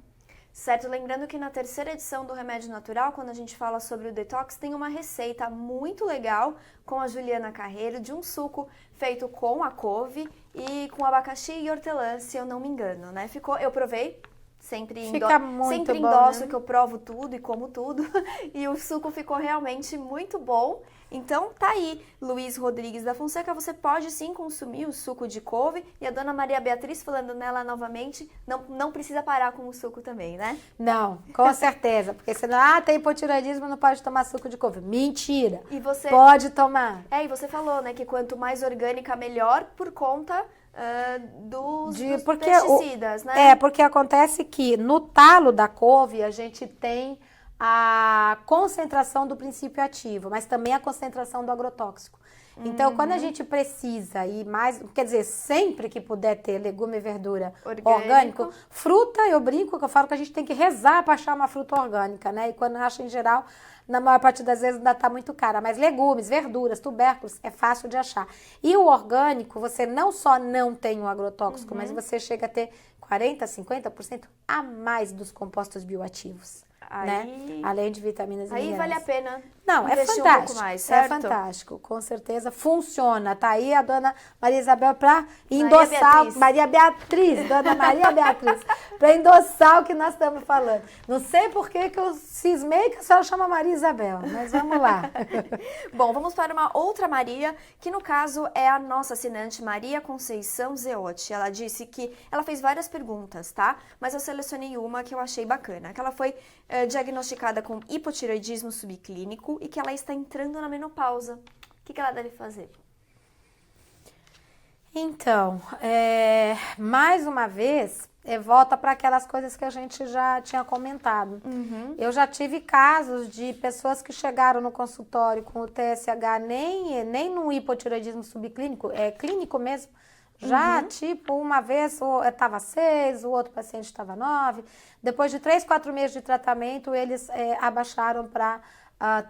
Certo, lembrando que na terceira edição do Remédio Natural, quando a gente fala sobre o detox, tem uma receita muito legal com a Juliana Carreiro de um suco feito com a couve e com abacaxi e hortelã, se eu não me engano, né? Eu provei. Sempre endosso, né? Que eu provo tudo e como tudo. E o suco ficou realmente muito bom. Então, tá aí, Luiz Rodrigues da Fonseca, você pode sim consumir o suco de couve. E a dona Maria Beatriz, falando nela novamente, não precisa parar com o suco também, né? Não, com certeza. Porque senão, tem hipotireoidismo, não pode tomar suco de couve. Mentira! E você... Pode tomar. E você falou, né, que quanto mais orgânica, melhor, por conta... dos pesticidas, né? Porque acontece que no talo da couve a gente tem a concentração do princípio ativo, mas também a concentração do agrotóxico. Então, quando a gente precisa ir mais, quer dizer, sempre que puder ter legume e verdura orgânico, fruta, eu brinco, que eu falo que a gente tem que rezar para achar uma fruta orgânica, né? E quando acha em geral, na maior parte das vezes ainda está muito cara. Mas legumes, verduras, tubérculos, é fácil de achar. E o orgânico, você não só não tem o agrotóxico, mas você chega a ter 40%, 50% a mais dos compostos bioativos. Né? Além de vitaminas e minerais. Aí vale a pena. Não, é fantástico. Um pouco mais, certo? É fantástico, com certeza. Funciona. Tá aí a dona Maria Isabel para endossar. Maria Beatriz, dona Maria Beatriz, para endossar o que nós estamos falando. Não sei por que eu cismei que a senhora chama Maria Isabel, mas vamos lá. Bom, vamos para uma outra Maria, que no caso é a nossa assinante Maria Conceição Zeotti. Ela disse que ela fez várias perguntas, tá? Mas eu selecionei uma que eu achei bacana, que ela foi diagnosticada com hipotireoidismo subclínico e que ela está entrando na menopausa. O que ela deve fazer? Então, mais uma vez, volta para aquelas coisas que a gente já tinha comentado. Eu já tive casos de pessoas que chegaram no consultório com o TSH nem no hipotireoidismo subclínico, clínico mesmo. Já, tipo, uma vez estava 6, o outro paciente estava 9. Depois de 3, 4 meses de tratamento, eles abaixaram para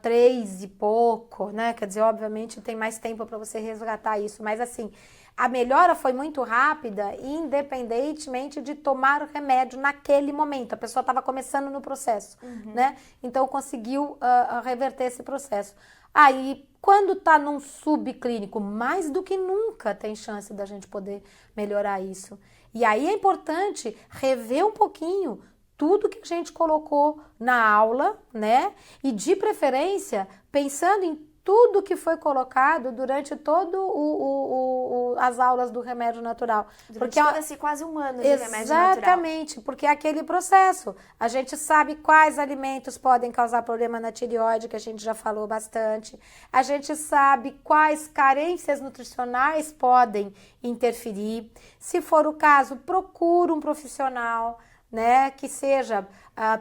3 e pouco, né? Quer dizer, obviamente tem mais tempo para você resgatar isso, mas assim, a melhora foi muito rápida, independentemente de tomar o remédio naquele momento. A pessoa estava começando no processo, né? Então conseguiu reverter esse processo. Aí, quando está num subclínico, mais do que nunca tem chance da gente poder melhorar isso. E aí é importante rever um pouquinho tudo que a gente colocou na aula, né? E de preferência, pensando em tudo que foi colocado durante todo as aulas do remédio natural. Durante todo esse quase um ano de remédio natural. Exatamente, porque é aquele processo. A gente sabe quais alimentos podem causar problema na tireoide, que a gente já falou bastante. A gente sabe quais carências nutricionais podem interferir. Se for o caso, procura um profissional, né, que seja,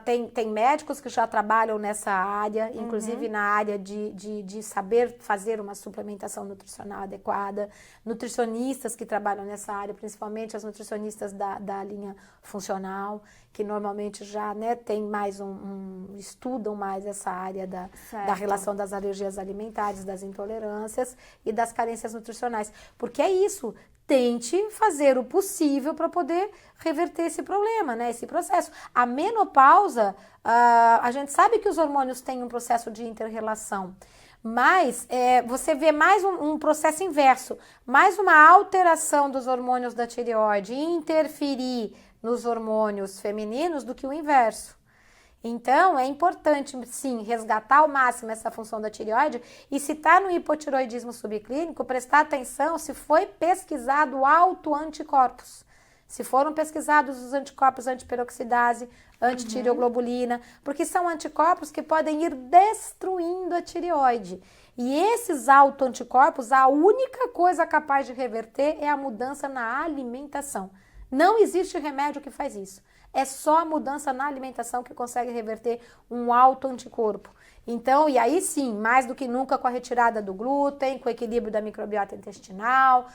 tem médicos que já trabalham nessa área, inclusive na área de saber fazer uma suplementação nutricional adequada, nutricionistas que trabalham nessa área, principalmente as nutricionistas da linha funcional, que normalmente já, né, tem mais estudam mais essa área da relação das alergias alimentares, das intolerâncias e das carências nutricionais, porque é isso. Tente fazer o possível para poder reverter esse problema, né? Esse processo. A menopausa, a gente sabe que os hormônios têm um processo de inter-relação, Mas você vê mais um processo inverso, mais uma alteração dos hormônios da tireoide interferir nos hormônios femininos do que o inverso. Então, é importante, sim, resgatar ao máximo essa função da tireoide e se está no hipotireoidismo subclínico, prestar atenção se foi pesquisado autoanticorpos. Se foram pesquisados os anticorpos antiperoxidase, antitireoglobulina, porque são anticorpos que podem ir destruindo a tireoide. E esses autoanticorpos, a única coisa capaz de reverter é a mudança na alimentação. Não existe remédio que faz isso. É só a mudança na alimentação que consegue reverter um autoanticorpo. Então, e aí sim, mais do que nunca com a retirada do glúten, com o equilíbrio da microbiota intestinal,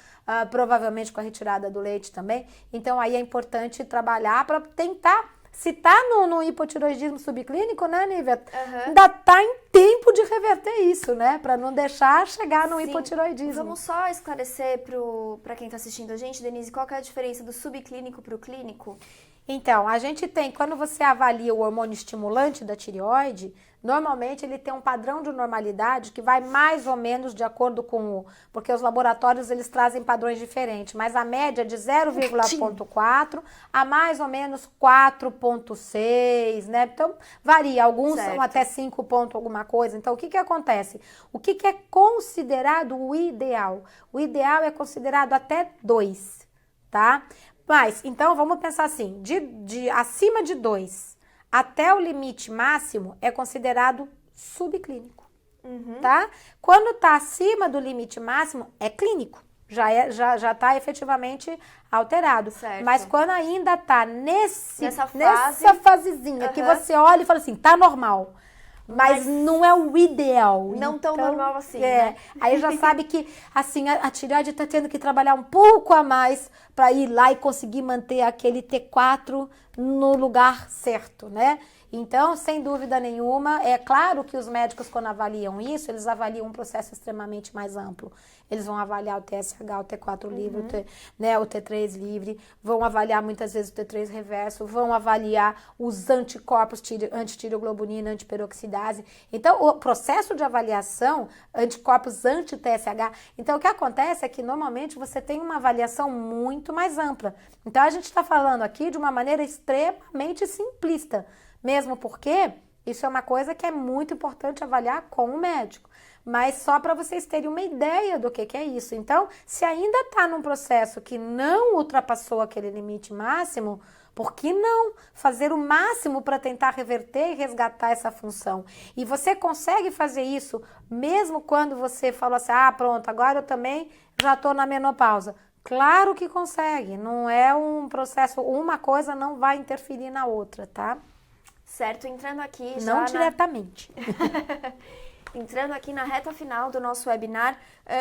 provavelmente com a retirada do leite também. Então, aí é importante trabalhar para tentar, se tá no hipotireoidismo subclínico, né, Nívia? Ainda tá em tempo de reverter isso, né? Para não deixar chegar no hipotireoidismo. Vamos só esclarecer para quem está assistindo a gente, Denise, qual que é a diferença do subclínico para o clínico? Então, a gente tem, quando você avalia o hormônio estimulante da tireoide, normalmente ele tem um padrão de normalidade que vai mais ou menos de acordo com porque os laboratórios eles trazem padrões diferentes, mas a média é de 0,4 a mais ou menos 4,6, né? Então, varia, alguns são até 5 ponto alguma coisa. Então, o que acontece? O que é considerado o ideal? O ideal é considerado até 2, tá? Mas, então, vamos pensar assim, de acima de 2 até o limite máximo é considerado subclínico, tá? Quando tá acima do limite máximo, é clínico, já tá efetivamente alterado. Certo. Mas quando ainda tá nessa fase, fasezinha que você olha e fala assim, tá normal. Mas não é o ideal. Não tão normal assim, né? né? Aí já sabe que assim, a tireoide está tendo que trabalhar um pouco a mais para ir lá e conseguir manter aquele T4 no lugar certo, né? Então, sem dúvida nenhuma, é claro que os médicos, quando avaliam isso, eles avaliam um processo extremamente mais amplo. Eles vão avaliar o TSH, o T4 livre, o T3 livre, vão avaliar muitas vezes o T3 reverso, vão avaliar os anticorpos antitireoglobulina, antiperoxidase. Então, o processo de avaliação, anticorpos anti-TSH, então o que acontece é que normalmente você tem uma avaliação muito mais ampla. Então, a gente está falando aqui de uma maneira extremamente simplista, mesmo porque isso é uma coisa que é muito importante avaliar com o médico. Mas só para vocês terem uma ideia do que é isso. Então, se ainda está num processo que não ultrapassou aquele limite máximo, por que não fazer o máximo para tentar reverter e resgatar essa função? E você consegue fazer isso mesmo quando você falou assim, pronto, agora eu também já estou na menopausa. Claro que consegue, não é um processo, uma coisa não vai interferir na outra, tá? Certo, entrando aqui já não diretamente. Entrando aqui na reta final do nosso webinar,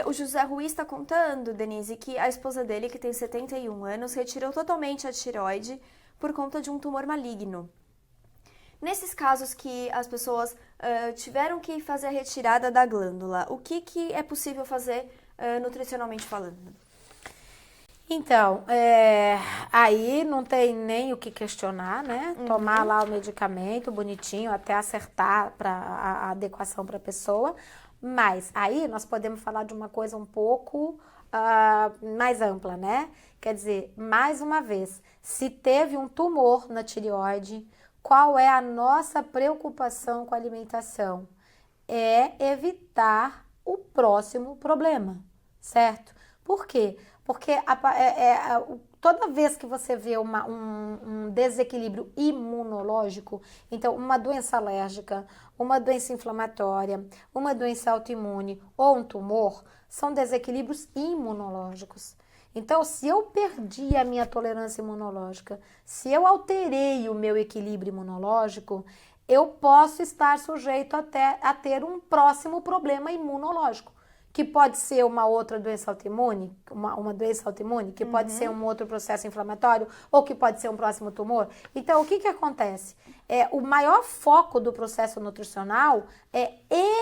o José Ruiz está contando, Denise, que a esposa dele, que tem 71 anos, retirou totalmente a tireoide por conta de um tumor maligno. Nesses casos que as pessoas tiveram que fazer a retirada da glândula, o que é possível fazer nutricionalmente falando? Então, aí não tem nem o que questionar, né? Tomar lá o medicamento bonitinho até acertar a adequação para a pessoa. Mas aí nós podemos falar de uma coisa um pouco mais ampla, né? Quer dizer, mais uma vez, se teve um tumor na tireoide, qual é a nossa preocupação com a alimentação? É evitar o próximo problema, certo? Por quê? Porque toda vez que você vê um desequilíbrio imunológico, então uma doença alérgica, uma doença inflamatória, uma doença autoimune ou um tumor, são desequilíbrios imunológicos. Então, se eu perdi a minha tolerância imunológica, se eu alterei o meu equilíbrio imunológico, eu posso estar sujeito até a ter um próximo problema imunológico, que pode ser uma outra doença autoimune, uma doença autoimune, que pode ser um outro processo inflamatório, ou que pode ser um próximo tumor. Então, o que acontece? O maior foco do processo nutricional é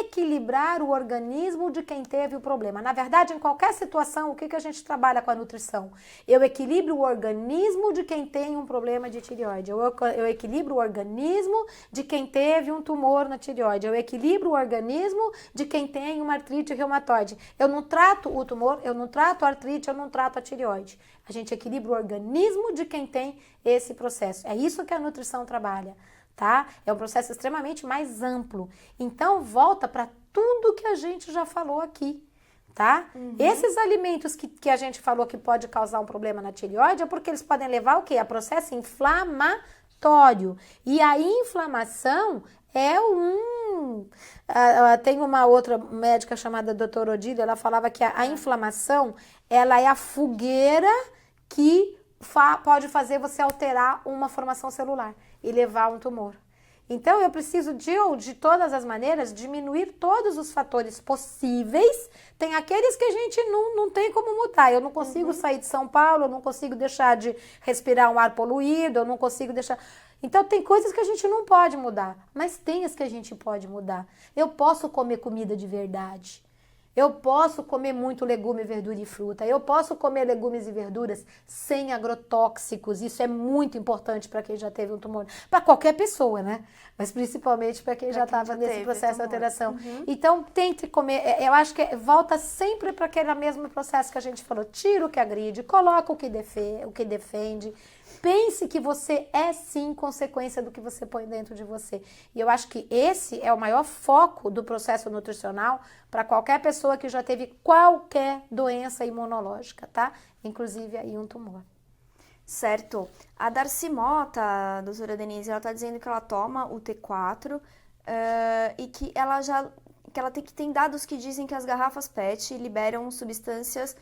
equilibrar o organismo de quem teve o problema. Na verdade, em qualquer situação, o que a gente trabalha com a nutrição? Eu equilibro o organismo de quem tem um problema de tireoide. Eu equilibro o organismo de quem teve um tumor na tireoide. Eu equilibro o organismo de quem tem uma artrite reumatoide. Eu não trato o tumor, eu não trato a artrite, eu não trato a tireoide. A gente equilibra o organismo de quem tem esse processo. É isso que a nutrição trabalha. Tá? É um processo extremamente mais amplo. Então, volta para tudo que a gente já falou aqui, tá? Esses alimentos que a gente falou que pode causar um problema na tireoide é porque eles podem levar o quê? A processo inflamatório. E a inflamação é tem uma outra médica chamada doutora Odília, ela falava que a inflamação, ela é a fogueira que pode fazer você alterar uma formação celular e levar a um tumor. Então, eu preciso de todas as maneiras, diminuir todos os fatores possíveis. Tem aqueles que a gente não tem como mudar. Eu não consigo sair de São Paulo, eu não consigo deixar de respirar um ar poluído, eu não consigo deixar... Então, tem coisas que a gente não pode mudar, mas tem as que a gente pode mudar. Eu posso comer comida de verdade. Eu posso comer muito legume, verdura e fruta. Eu posso comer legumes e verduras sem agrotóxicos. Isso é muito importante para quem já teve um tumor. Para qualquer pessoa, né? Mas principalmente para quem já estava nesse processo de alteração. Então, tente comer. Eu acho que volta sempre para aquele mesmo processo que a gente falou. Tira o que agride, coloca o que defende. Pense que você é sim consequência do que você põe dentro de você. E eu acho que esse é o maior foco do processo nutricional para qualquer pessoa que já teve qualquer doença imunológica, tá? Inclusive aí um tumor. Certo. A Darcy Mota, a doutora Denise, ela está dizendo que ela toma o T4 e que tem dados que dizem que as garrafas PET liberam substâncias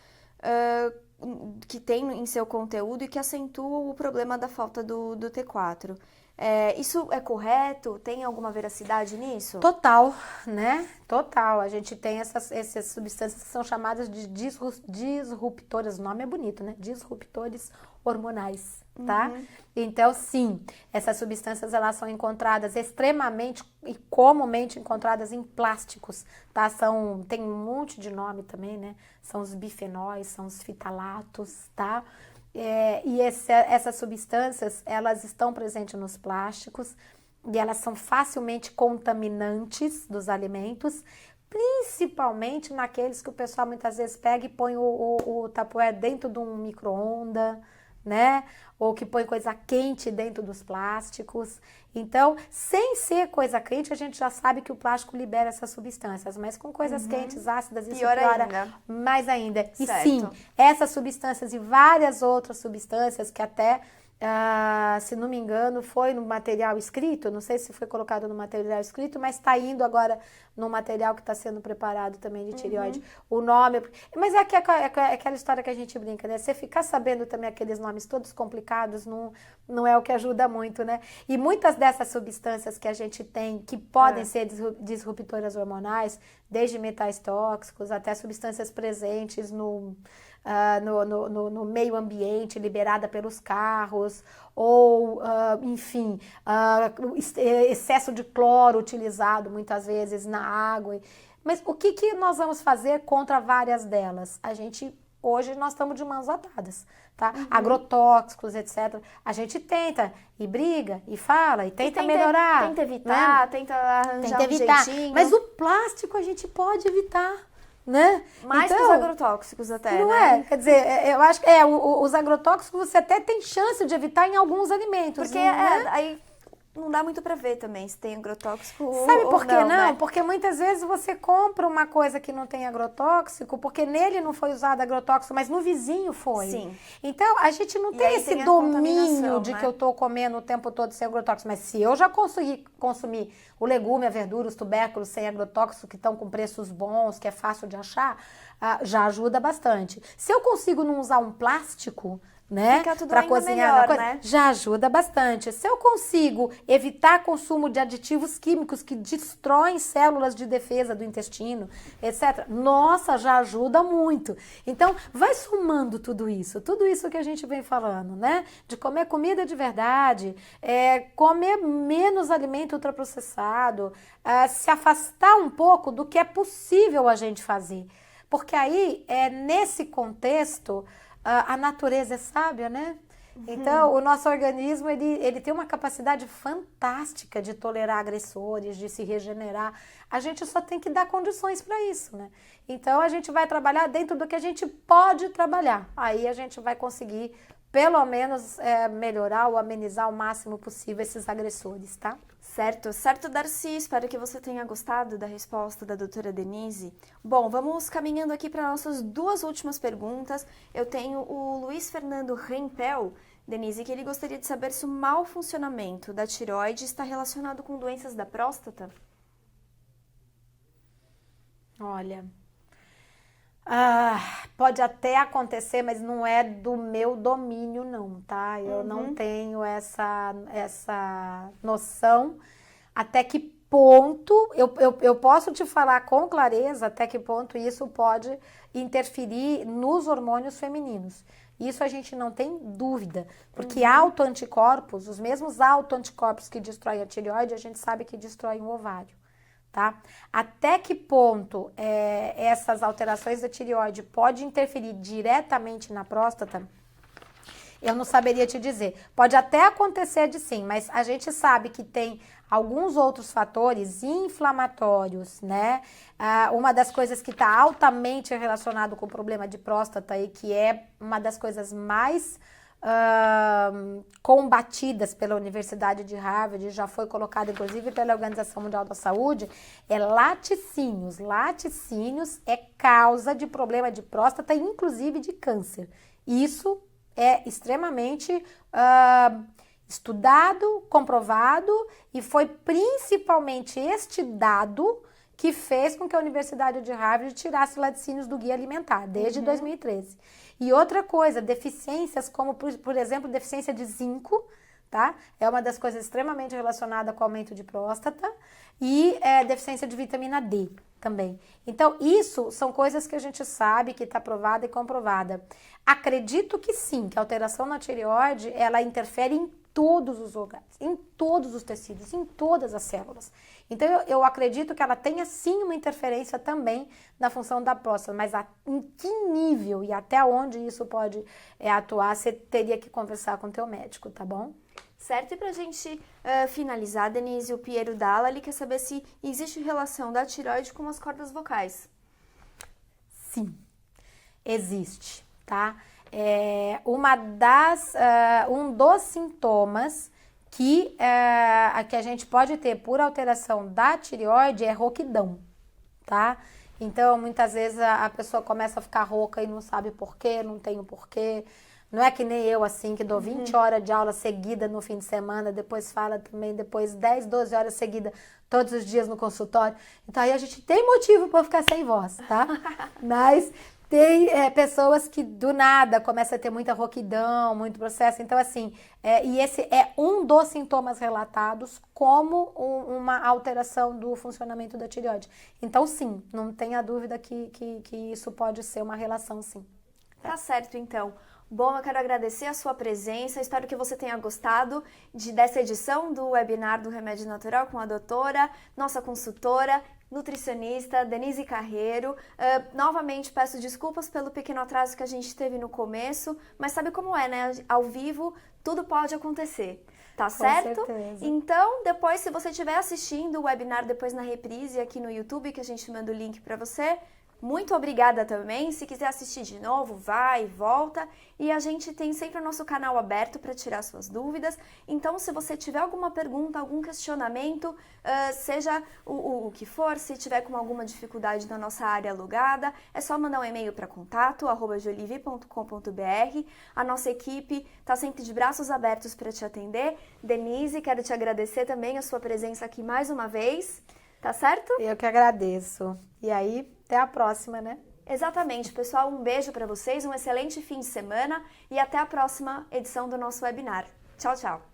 que tem em seu conteúdo e que acentuam o problema da falta do T4. Isso é correto? Tem alguma veracidade nisso? Total, né? Total. A gente tem essas substâncias que são chamadas de disruptoras. O nome é bonito, né? Disruptores hormonais, tá? Então, sim, essas substâncias elas são encontradas extremamente e comumente encontradas em plásticos, tá? Tem um monte de nome também, né? São os bifenóis, são os fitalatos, tá? E essas substâncias, elas estão presentes nos plásticos e elas são facilmente contaminantes dos alimentos, principalmente naqueles que o pessoal muitas vezes pega e põe o Tupperware dentro de um micro-ondas, né? Ou que põe coisa quente dentro dos plásticos. Então, sem ser coisa quente, a gente já sabe que o plástico libera essas substâncias, mas com coisas quentes, ácidas, isso piora mais ainda. E sim, essas substâncias e várias outras substâncias que até, se não me engano, foi no material escrito, não sei se foi colocado no material escrito, mas está indo agora no material que está sendo preparado também de tireoide. O nome... Mas é aquela história que a gente brinca, né? Você ficar sabendo também aqueles nomes todos complicados não é o que ajuda muito, né? E muitas dessas substâncias que a gente tem, que podem ser disruptoras hormonais, desde metais tóxicos até substâncias presentes no meio ambiente, liberada pelos carros, ou, enfim, excesso de cloro utilizado muitas vezes na água. Mas o que nós vamos fazer contra várias delas? Hoje nós estamos de mãos atadas, tá? Agrotóxicos, etc. A gente tenta e briga e fala e tenta melhorar. Tenta evitar, né? Tenta arranjar um jeitinho. Mas o plástico a gente pode evitar. Né? Mais que os agrotóxicos até, não né? Quer dizer, eu acho que os agrotóxicos você até tem chance de evitar em alguns alimentos. Porque né? Aí não dá muito pra ver também se tem agrotóxico Sabe por que não? Né? Porque muitas vezes você compra uma coisa que não tem agrotóxico, porque nele não foi usado agrotóxico, mas no vizinho foi. Sim. Então, a gente não tem esse domínio de que eu tô comendo o tempo todo sem agrotóxico. Mas se eu já consumir o legume, a verdura, os tubérculos sem agrotóxico, que estão com preços bons, que é fácil de achar, já ajuda bastante. Se eu consigo não usar um plástico, né? Fica tudo Para ainda cozinhar melhor, na coisa, né? já ajuda bastante. Se eu consigo evitar consumo de aditivos químicos que destroem células de defesa do intestino, etc., nossa, já ajuda muito. Então, vai somando tudo isso que a gente vem falando, né? De comer comida de verdade, comer menos alimento ultraprocessado, se afastar um pouco do que é possível a gente fazer. Porque aí, nesse contexto, a natureza é sábia, né? Então, o nosso organismo, ele tem uma capacidade fantástica de tolerar agressores, de se regenerar. A gente só tem que dar condições para isso, né? Então, a gente vai trabalhar dentro do que a gente pode trabalhar. Aí a gente vai conseguir, pelo menos, melhorar ou amenizar o máximo possível esses agressores, tá? Certo, Darcy. Espero que você tenha gostado da resposta da doutora Denise. Bom, vamos caminhando aqui para nossas duas últimas perguntas. Eu tenho o Luiz Fernando Rempel, Denise, que ele gostaria de saber se o mau funcionamento da tireoide está relacionado com doenças da próstata. Olha, pode até acontecer, mas não é do meu domínio, não, tá? Eu não tenho essa noção até que ponto, eu posso te falar com clareza até que ponto isso pode interferir nos hormônios femininos. Isso a gente não tem dúvida, porque autoanticorpos, os mesmos autoanticorpos que destroem a tireoide, a gente sabe que destroem o ovário. Tá? Até que ponto essas alterações da tireoide podem interferir diretamente na próstata, eu não saberia te dizer. Pode até acontecer de sim, mas a gente sabe que tem alguns outros fatores inflamatórios, né? Uma das coisas que está altamente relacionado com o problema de próstata e que é uma das coisas mais combatidas pela Universidade de Harvard, já foi colocada inclusive pela Organização Mundial da Saúde, é laticínios. Laticínios é causa de problema de próstata, inclusive de câncer. Isso é extremamente estudado, comprovado, e foi principalmente este dado que fez com que a Universidade de Harvard tirasse laticínios do guia alimentar, desde 2013. E outra coisa, deficiências como, por exemplo, deficiência de zinco, tá? É uma das coisas extremamente relacionada com o aumento de próstata, e deficiência de vitamina D também. Então, isso são coisas que a gente sabe que está provada e comprovada. Acredito que sim, que a alteração na tireoide, ela interfere em todos os organos, em todos os tecidos, em todas as células. Então, eu acredito que ela tenha sim uma interferência também na função da próstata, mas em que nível e até onde isso pode atuar, você teria que conversar com o teu médico, tá bom? Certo, e pra gente finalizar, Denise, o Piero Dalla, ele quer saber se existe relação da tireoide com as cordas vocais. Sim, existe, tá? Um dos sintomas que a gente pode ter por alteração da tireoide é rouquidão, tá? Então, muitas vezes a pessoa começa a ficar rouca e não sabe por quê, não tem o porquê. Não é que nem eu, assim, que dou 20 horas de aula seguida no fim de semana, depois fala também, depois 10, 12 horas seguida, todos os dias no consultório. Então, aí a gente tem motivo para ficar sem voz, tá? Mas tem pessoas que do nada começam a ter muita rouquidão, muito processo. Então, assim, e esse é um dos sintomas relatados como uma alteração do funcionamento da tireoide. Então, sim, não tenha dúvida que isso pode ser uma relação, sim. Tá certo, então. Bom, eu quero agradecer a sua presença, espero que você tenha gostado dessa edição do webinar do Remédio Natural com a doutora, nossa consultora, nutricionista, Denise Carreiro. Novamente peço desculpas pelo pequeno atraso que a gente teve no começo, mas sabe como é, né? Ao vivo tudo pode acontecer. Tá certo? Com certeza. Então, depois, se você estiver assistindo o webinar depois na reprise aqui no YouTube, que a gente manda o link para você, muito obrigada também. Se quiser assistir de novo, vai, volta. E a gente tem sempre o nosso canal aberto para tirar suas dúvidas. Então, se você tiver alguma pergunta, algum questionamento, seja o que for, se tiver com alguma dificuldade na nossa área alugada, é só mandar um e-mail para contato@jolive.com.br. A nossa equipe está sempre de braços abertos para te atender. Denise, quero te agradecer também a sua presença aqui mais uma vez. Tá certo? Eu que agradeço. E aí, até a próxima, né? Exatamente, pessoal. Um beijo para vocês, um excelente fim de semana e até a próxima edição do nosso webinar. Tchau, tchau!